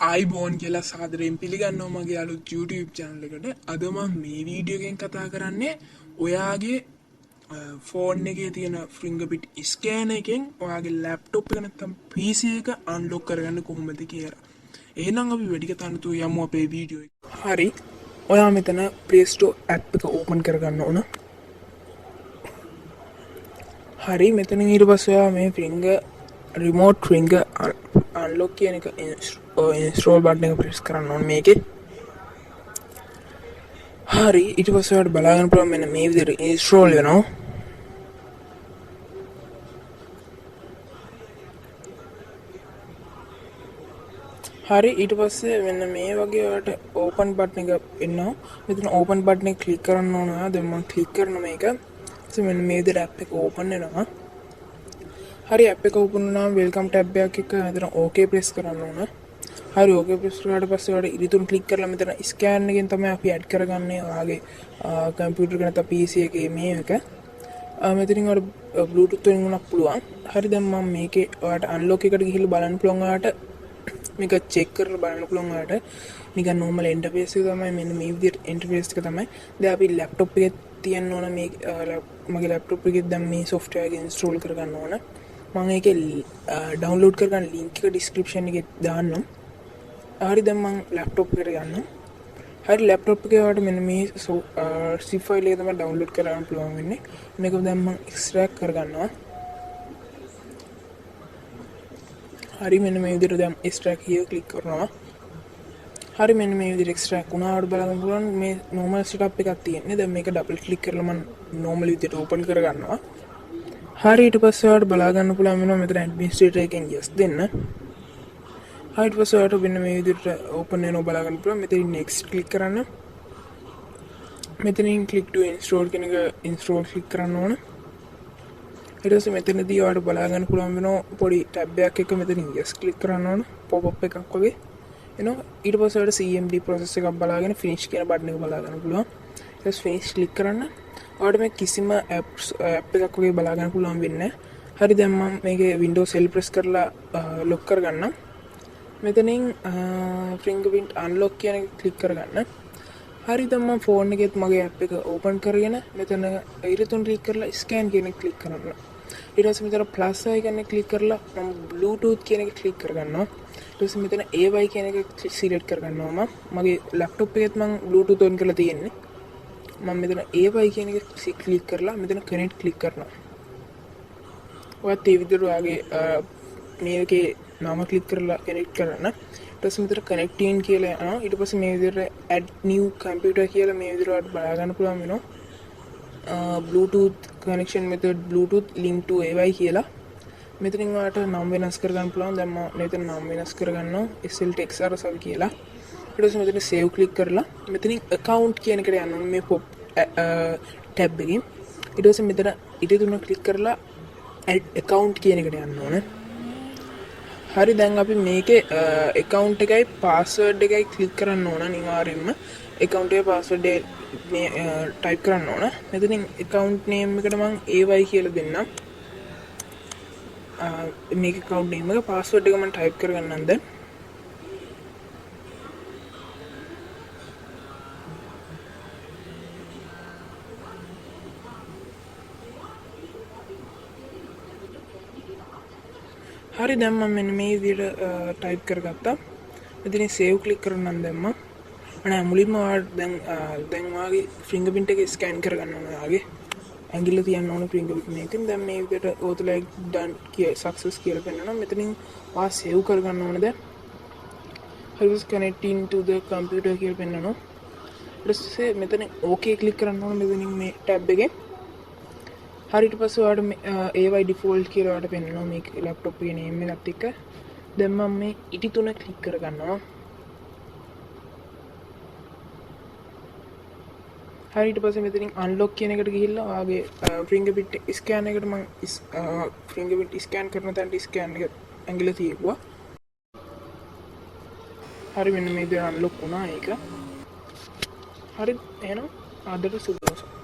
ආයිබෝන් කියලා සාදරයෙන් පිළිගන්නවා මගේ අලුත් YouTube channel එකට. අද මම මේ වීඩියෝ එකෙන් කතා කරන්නේ ඔයාගේ ෆෝන් එකේ තියෙන fingerprint scanner එකෙන් ඔයාගේ laptop එක නැත්නම් PC එක unlock කරගන්න කොහොමද කියලා. එහෙනම් අපි වැඩි කතා නැතුව යමු අපේ වීඩියෝ එක. හරි. ඔයා මෙතන Play Store app එක open කරගන්න ඕන. හරි මෙතන ඊට පස්සේ ඔයා මේ remote finger unlock කියන එක install button එක press කරන්න ඕනේ මේකේ. හරි ඊට පස්සේ ඔයාලට බලා ගන්න පුළුවන් මෙන්න මේ විදිහට install වෙනවා. හරි ඊට පස්සේ මෙන්න මේ වගේ ඔයාලට open button එක එනවා. මෙතන open button එක click කරන්න ඕන. දැන් මම click කරන මේක. ඊට මෙන්න මේ විදිහට app එක open වෙනවා. හරි app එක open වුණාම welcome tab එකක් එක්ක මෙතන okay press කරන්න ඕන. හරි okay press කරාට පස්සේ ඔයාලට ඉරිතුන් click කරලා මෙතන scan එකෙන් තමයි අපි add කරගන්නේ ඔයාගේ computer එක නැත්නම් PC එකේ මේ එක. මෙතනින් ඔයාලට bluetooth වලින් උනක් පුළුවන්. හරි දැන් මම මේකේ ඔයාලට unlock එකට ගිහිල්ලා බලන්න පුළුවන් ඔයාලට මේක check කරලා බලන්න පුළුවන් ඔයාලට නිකන් normal interface එක තමයි මෙන්න මේ විදිහට interface එක තමයි. දැන් අපි laptop එකේ තියන්න ඕන මේ මගේ laptop එකේ දැන් මේ software එක install කරගන්න ඕන. මම ඒකේ download කරගන්න link එක description එකේ දාන්නම්. හරි දැන් මම laptop එකට යන්නම්. හරි laptop එකේ ඔයාලට මෙන්න මේ zip file එක තමයි download කරගන්න පුළුවන් වෙන්නේ. මේක දැන් මම extract කරගන්නවා. හරි මෙන්න මේ විදිහට දැන් extract here click කරනවා. හරි මෙන්න මේ විදිහට extract වුණාට බලන්න පුළුවන් මේ normal setup එකක් තියෙන්නේ. දැන් මේක double click කරලා මම normal විදිහට open කරගන්නවා. හරි ඊට පස්සේ ඔයාලට බලා ගන්න පුළුවන් වෙනවා මෙතන administrator එකෙන් yes දෙන්න. හරි ඊට පස්සේ ඔයාලට මෙන්න මේ විදිහට open වෙනවා බලා ගන්න පුළුවන්. මෙතනින් next click කරන්න. මෙතනින් click to install කියන එක install click කරන්න ඕන. ඊට පස්සේ මෙතනදී ඔයාලට බලා ගන්න පුළුවන් වෙනවා පොඩි tab එකක් එක මෙතනින් yes click කරන්න ඕන. pop up එකක් වගේ එනවා. ඊට පස්සේ ඔයාලට CMD process එකක් බලාගෙන finish කියන button එක බලා ගන්න පුළුවන්. ඊට පස්සේ finish click කරන්න. ඔයාලට මේ කිසිම app එකක් වගේ බලා ගන්න පුළුවන් වෙන්නේ නැහැ. හරි දැන් මම මේකේ Windows L press කරලා lock කරගන්නම්. මෙතනින් fingerprint unlock කියන එක click කරගන්න. හරි දැන් මම phone එකෙත් මගේ app එක open කරගෙන මෙතන ඉරිතුන් click කරලා scan කියන එක click කරන්න. ඊට පස්සේ මෙතන plus icon එක click කරලා මම bluetooth කියන එක click කරගන්නවා. ඊට පස්සේ මෙතන AY කියන එක select කරගන්නවා. මගේ laptop එකෙත් මම bluetooth on කරලා තියෙන්නේ. මම මෙතන AY කියන එක ක්ලික් කරලා මෙතන connect ක්ලික් කරනවා. ඔයත් මේ විදිහට ඔයාගේ මේකේ නම ක්ලික් කරලා connect කරන්න. ඊට පස්සේ මෙතන connecting කියලා යනවා. ඊට පස්සේ මේ විදිහට add new computer කියලා මේ විදිහට ඔයාලට බලා ගන්න පුළුවන් වෙනවා. Bluetooth connection method Bluetooth link to AY කියලා. මෙතනින් ඔයාලට නම වෙනස් කර ගන්න පුළුවන්. දැන් මම මෙතන නම වෙනස් කරගන්නවා. Tech Sarasavi කියලා. ඊට පස්සේ මෙතන save click කරලා මෙතනින් account කියන එකට යන්න ඕනේ මේ pop tab එකකින්. ඊට පස්සේ මෙතන ඊට තුන click කරලා add account කියන එකට යන්න ඕනේ. හරි දැන් අපි මේකේ account එකයි password එකයි click කරන්න ඕන අනිවාර්යයෙන්ම. account එකේ password එක මේ type කරන්න ඕන. මෙතනින් account name එකට මම AY කියලා දෙන්නම්. මේක account name එක password එක මම type කරගන්නම් දැන්. හරි දැන් මම මෙන්න මේ විදිහට type කරගත්තා. මෙතන save click කරනනම් දැම්මා. අනේ මුලින්ම ඔයාලා දැන් ඔයාගේ fingerprint එක scan කරගන්න ඕන ඔයාගේ. ඇඟිල්ල තියන්න ඕන fingerprint එකෙන්. දැන් මේ විදිහට auto-like done success කියලා පෙන්නනවා. මෙතනින් ඔයා save කරගන්න ඕන දැන්. හරි connecting to the computer කියලා පෙන්නනවා. ඊට පස්සේ මෙතන okay click කරන්න ඕන මෙතනින් මේ tab එකෙන්. හරි ඊට පස්සේ ඔයාලට AY default කියලා ඔයාලට පෙන්නනවා මේ laptop එකේ name එකත් එක්ක. දැන් මම මේ ඉටි තුන click කරගන්නවා. හරි ඊට පස්සේ මෙතනින් unlock කියන එකට ගිහිල්ලා ඔයාගේ fingerprint scan එකට මම fingerprint scan කරන තැනට scan එක ඇඟිල්ල තියුවා. හරි මෙන්න මේ විදිහට unlock වුණා ඒක. හරි එහෙනම් ආදර සුබ දවසක්.